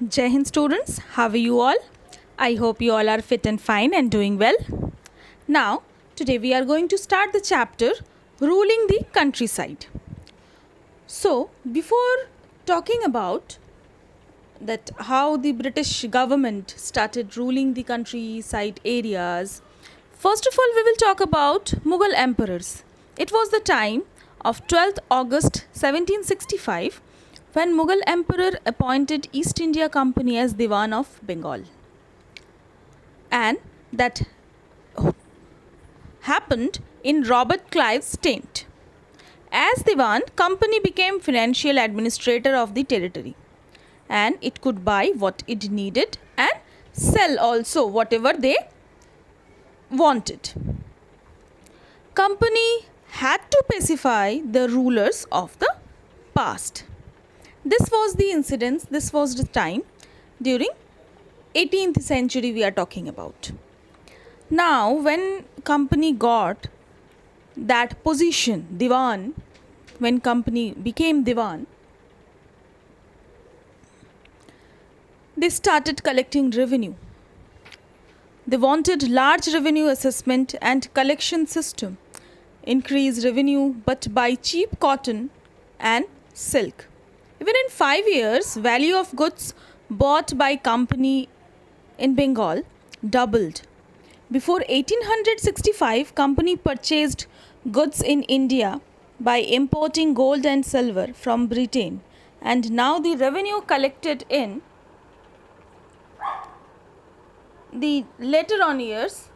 Jai Hind students, how are you all? I hope you all are fit and fine and doing well. Now, today we are going to start the chapter Ruling the Countryside. So, before talking about that how the British government started ruling the countryside areas, first of all we will talk about Mughal emperors. It was the time of 12th August 1765 when Mughal emperor appointed East India Company as Diwan of Bengal. And that happened in Robert Clive's tent. As Diwan, company became financial administrator of the territory, and it could buy what it needed and sell also whatever they wanted. Company had to pacify the rulers of the past. This was the incidence, this was the time during 18th century we are talking about. Now when company got that position, Diwan, when company became Diwan, they started collecting revenue. They wanted large revenue assessment and collection system, increase revenue but buy cheap cotton and silk. Even in 5 years, value of goods bought by company in Bengal doubled. Before 1865, company purchased goods in India by importing gold and silver from Britain, and now the revenue collected in the later on years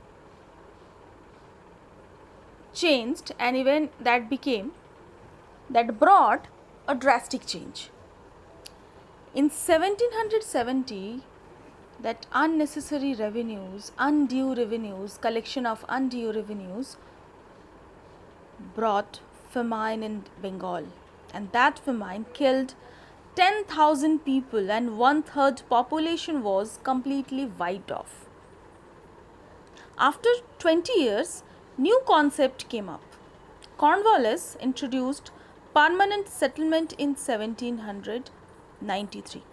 changed, and even that brought a drastic change. In 1770, that unnecessary revenues, collection of undue revenues brought famine in Bengal, and that famine killed 10,000 people and 1/3 population was completely wiped off. After 20 years, new concept came up. Cornwallis introduced permanent settlement in 1793.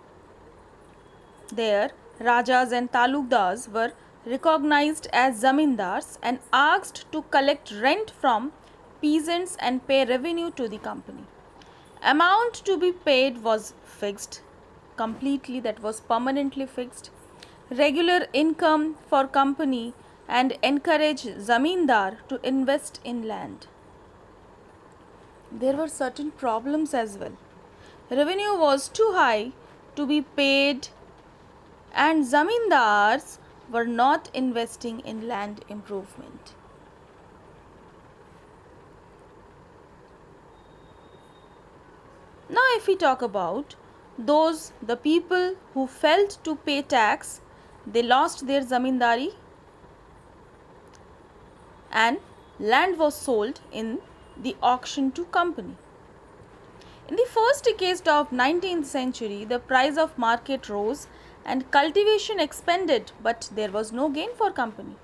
There, Rajas and Talukdars were recognized as zamindars and asked to collect rent from peasants and pay revenue to the company. Amount to be paid was fixed completely, that was permanently fixed. Regular income for company and encourage zamindar to invest in land. There were certain problems as well. Revenue was too high to be paid and zamindars were not investing in land improvement. Now if we talk about the people who failed to pay tax, they lost their zamindari and land was sold in the auction to company. In the first decade of 19th century, the price of market rose and cultivation expanded, but there was no gain for company.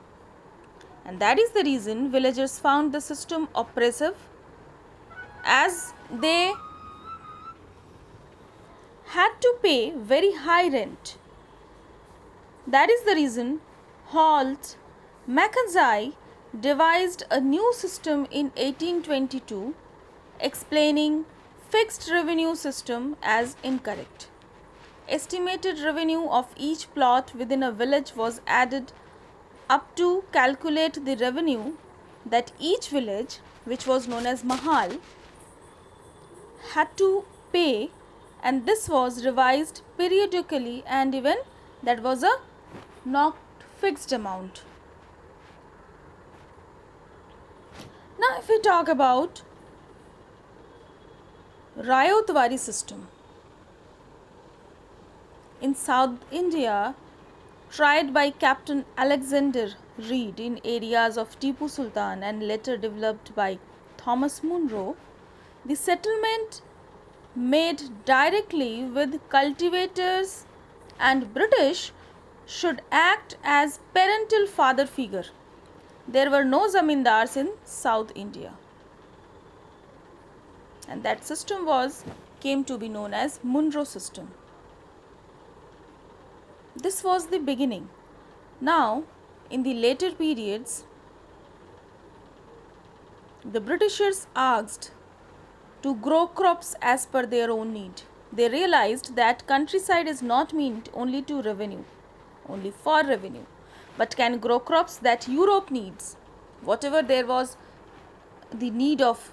And that is the reason villagers found the system oppressive, as they had to pay very high rent. That is the reason Holt Mackenzie devised a new system in 1822, explaining fixed revenue system as incorrect. Estimated revenue of each plot within a village was added up to calculate the revenue that each village, which was known as mahal, had to pay, and this was revised periodically, and even that was a not fixed amount. Now if we talk about Rayotwari system in South India, tried by Captain Alexander Reed in areas of Tipu Sultan and later developed by Thomas Munro, the settlement made directly with cultivators and British should act as parental father figure. There were no zamindars in South India, and that system came to be known as Munro system. This was the beginning. Now, in the later periods, the Britishers asked to grow crops as per their own need. They realized that countryside is not meant only for revenue, but can grow crops that Europe needs. Whatever there was the need of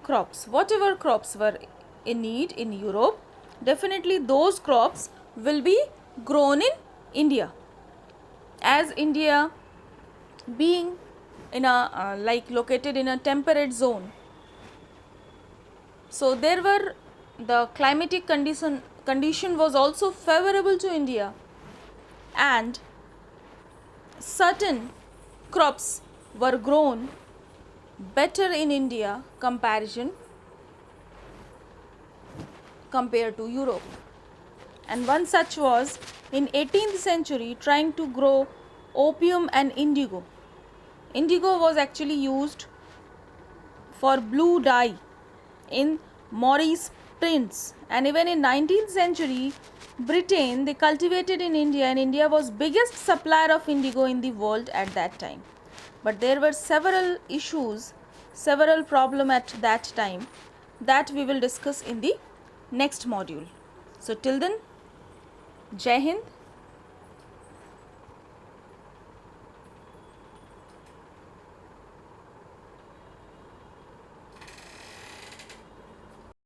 crops, whatever crops were in need in Europe, definitely those crops will be grown in India. As India being in a located in a temperate zone, so there were the climatic condition was also favorable to India, and certain crops were grown better in India compared to Europe. And one such was in 18th century trying to grow opium and indigo. Indigo was actually used for blue dye in Maurice prints, and even in 19th century Britain they cultivated in India, and India was biggest supplier of indigo in the world at that time. But there were several issues, several problems at that time that we will discuss in the next module. So till then, Jai Hind.